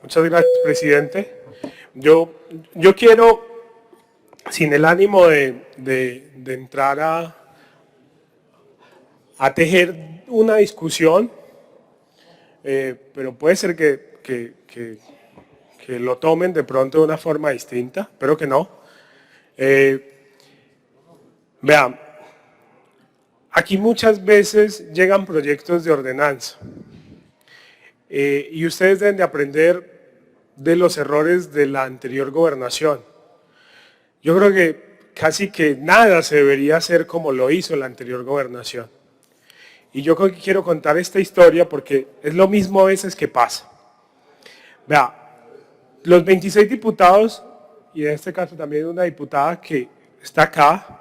Muchas gracias, presidente. Yo quiero, sin el ánimo de entrar a tejer una discusión, pero puede ser que lo tomen de pronto de una forma distinta, espero que no. Vean, aquí muchas veces llegan proyectos de ordenanza y ustedes deben de aprender de los errores de la anterior gobernación. Yo creo que casi que nada se debería hacer como lo hizo la anterior gobernación. Y yo quiero contar esta historia porque es lo mismo a veces que pasa. Vea, los 26 diputados, y en este caso también una diputada que está acá,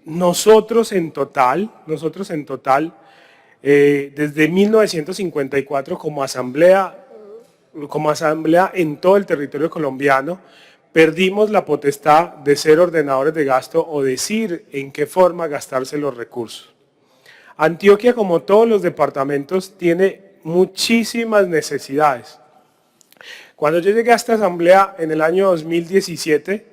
nosotros en total, desde 1954 como asamblea en todo el territorio colombiano, perdimos la potestad de ser ordenadores de gasto o decir en qué forma gastarse los recursos. Antioquia, como todos los departamentos, tiene muchísimas necesidades. Cuando yo llegué a esta asamblea en el año 2017,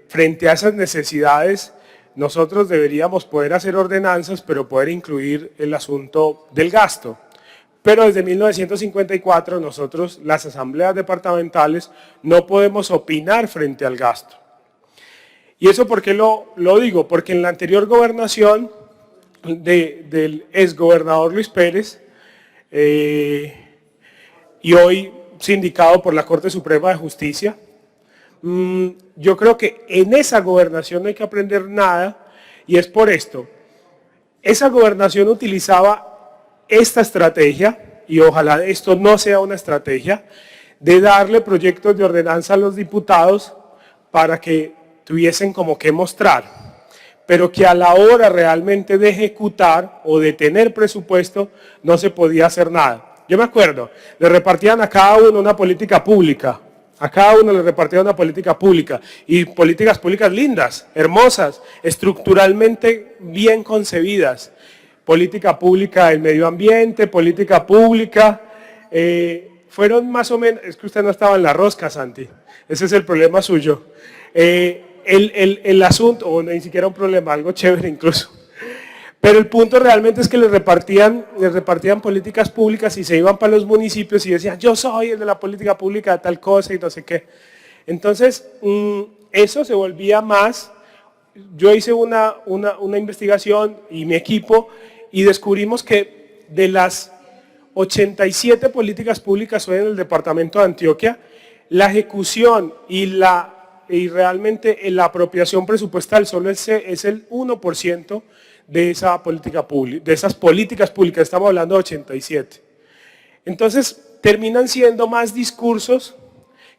frente a esas necesidades, nosotros deberíamos poder hacer ordenanzas, pero poder incluir el asunto del gasto. Pero desde 1954 nosotros, las asambleas departamentales, no podemos opinar frente al gasto. ¿Y eso por qué lo digo? Porque en la anterior gobernación del exgobernador Luis Pérez, y hoy sindicado por la Corte Suprema de Justicia, yo creo que en esa gobernación no hay que aprender nada, y es por esto. Esa gobernación utilizaba esta estrategia, y ojalá esto no sea una estrategia, de darle proyectos de ordenanza a los diputados para que tuviesen como que mostrar, pero que a la hora realmente de ejecutar o de tener presupuesto no se podía hacer nada. Yo me acuerdo, le repartían a cada uno una política pública, a cada uno le repartían una política pública, y políticas públicas lindas, hermosas, estructuralmente bien concebidas. Política pública del medio ambiente, política pública, fueron más o menos, es que usted no estaba en la rosca, Santi, ese es el problema suyo. El asunto, o ni siquiera un problema, algo chévere incluso. Pero el punto realmente es que les repartían políticas públicas y se iban para los municipios y decían, yo soy el de la política pública de tal cosa y no sé qué. Entonces, eso se volvía más. Yo hice una investigación y mi equipo y descubrimos que de las 87 políticas públicas hoy en el departamento de Antioquia, la ejecución y realmente la apropiación presupuestal solo es el 1% de esa política pública, de esas políticas públicas, estamos hablando de 87. Entonces, terminan siendo más discursos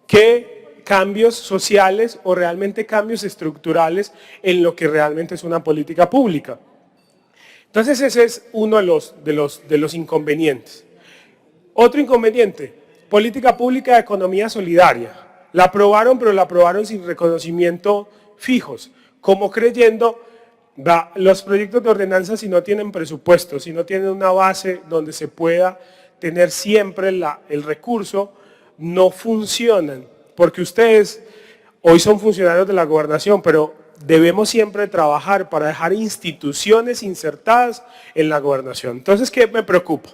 que cambios sociales o realmente cambios estructurales en lo que realmente es una política pública. Entonces, ese es uno de los inconvenientes. Otro inconveniente, política pública de economía solidaria. La aprobaron, pero la aprobaron sin reconocimiento fijos, como creyendo, los proyectos de ordenanza si no tienen presupuesto, si no tienen una base donde se pueda tener siempre el recurso, no funcionan. Porque ustedes hoy son funcionarios de la gobernación, pero debemos siempre trabajar para dejar instituciones insertadas en la gobernación. Entonces, ¿qué me preocupa?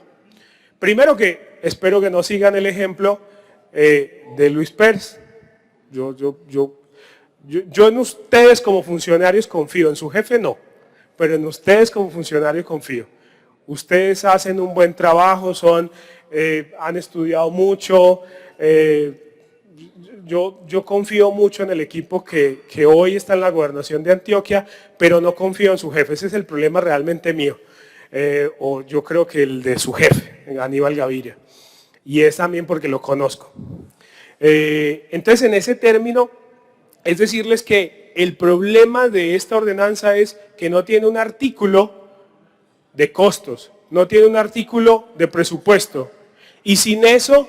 Primero que espero que no sigan el ejemplo de Luis Pérez. Yo en ustedes como funcionarios confío, en su jefe no, pero en ustedes como funcionarios confío. Ustedes hacen un buen trabajo, han estudiado mucho, yo confío mucho en el equipo que hoy está en la gobernación de Antioquia, pero no confío en su jefe, ese es el problema realmente mío, o yo creo que el de su jefe, Aníbal Gaviria, y es también porque lo conozco. Entonces, en ese término, es decirles que el problema de esta ordenanza es que no tiene un artículo de costos, no tiene un artículo de presupuesto, y sin eso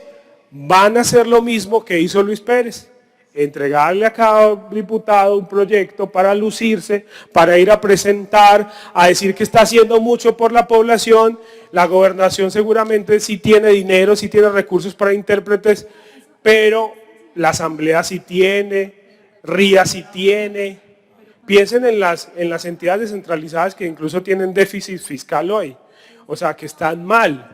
van a hacer lo mismo que hizo Luis Pérez. entregarle a cada diputado un proyecto para lucirse, para ir a presentar, a decir que está haciendo mucho por la población. La gobernación seguramente sí tiene dinero, sí tiene recursos para intérpretes, pero la asamblea sí tiene, RIA sí tiene. Piensen en las entidades descentralizadas que incluso tienen déficit fiscal hoy, o sea, que están mal,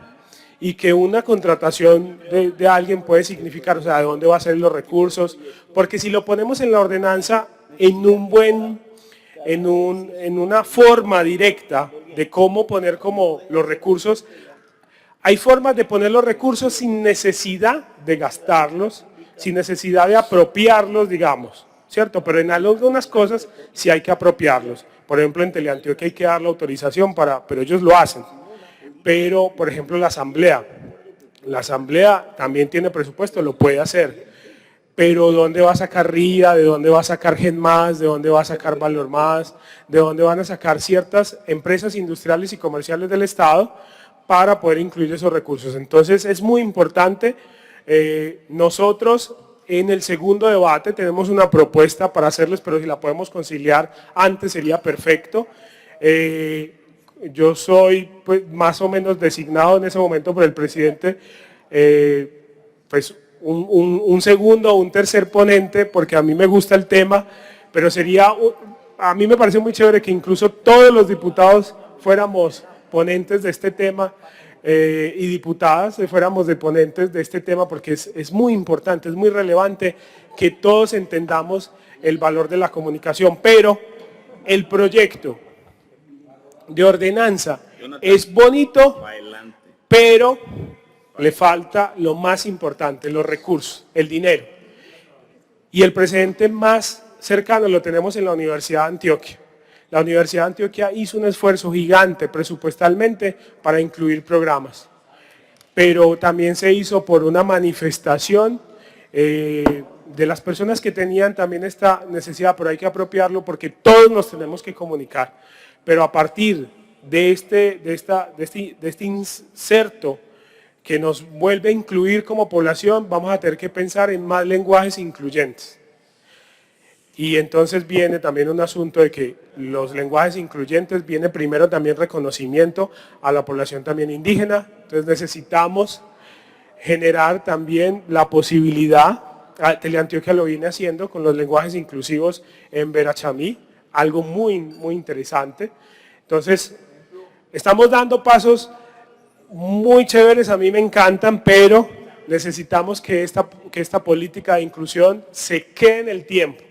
y que una contratación de alguien puede significar, o sea, de dónde va a ser los recursos, porque si lo ponemos en la ordenanza en una forma directa de cómo poner como los recursos, hay formas de poner los recursos sin necesidad de gastarlos, sin necesidad de apropiarlos, digamos, ¿cierto? Pero en algunas cosas sí hay que apropiarlos. Por ejemplo, en Teleantioquia hay que dar la autorización pero ellos lo hacen. Pero, por ejemplo, la asamblea también tiene presupuesto, lo puede hacer. Pero ¿dónde va a sacar RIA? ¿De dónde va a sacar GenMás? ¿De dónde va a sacar Valor Más? ¿De dónde van a sacar ciertas empresas industriales y comerciales del Estado para poder incluir esos recursos? Entonces es muy importante. Nosotros en el segundo debate tenemos una propuesta para hacerles, pero si la podemos conciliar antes sería perfecto. Yo soy pues, más o menos designado en ese momento por el presidente, pues un segundo o un tercer ponente, porque a mí me gusta el tema, pero a mí me parece muy chévere que incluso todos los diputados fuéramos ponentes de este tema y diputadas fuéramos de ponentes de este tema, porque es muy importante, es muy relevante que todos entendamos el valor de la comunicación, pero el proyecto de ordenanza es bonito, pero le falta lo más importante, los recursos, el dinero. Y el precedente más cercano lo tenemos en la Universidad de Antioquia. La Universidad de Antioquia hizo un esfuerzo gigante presupuestalmente para incluir programas, pero también se hizo por una manifestación de las personas que tenían también esta necesidad, pero hay que apropiarlo porque todos nos tenemos que comunicar. Pero a partir de este inserto que nos vuelve a incluir como población, vamos a tener que pensar en más lenguajes incluyentes. Y entonces viene también un asunto de que los lenguajes incluyentes, viene primero también reconocimiento a la población también indígena, entonces necesitamos generar también la posibilidad, Teleantioquia lo viene haciendo con los lenguajes inclusivos en Verachamí, algo muy, muy interesante. Entonces, estamos dando pasos muy chéveres, a mí me encantan, pero necesitamos que esta política de inclusión se quede en el tiempo.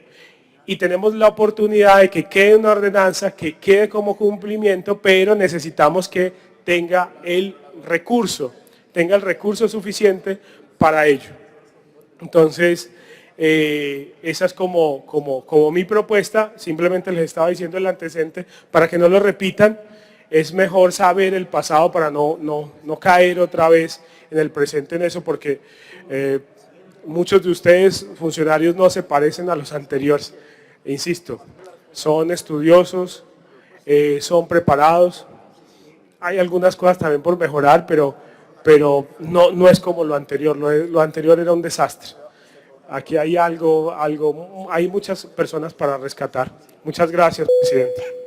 Y tenemos la oportunidad de que quede una ordenanza, que quede como cumplimiento, pero necesitamos que tenga el recurso suficiente para ello. Entonces, esa es como mi propuesta, simplemente les estaba diciendo el antecedente para que no lo repitan. Es mejor saber el pasado para no caer otra vez en el presente en eso, porque muchos de ustedes, funcionarios, no se parecen a los anteriores. Insisto, son estudiosos, son preparados. Hay algunas cosas también por mejorar, pero no es como lo anterior. Lo anterior era un desastre. Aquí hay hay muchas personas para rescatar. Muchas gracias, presidente.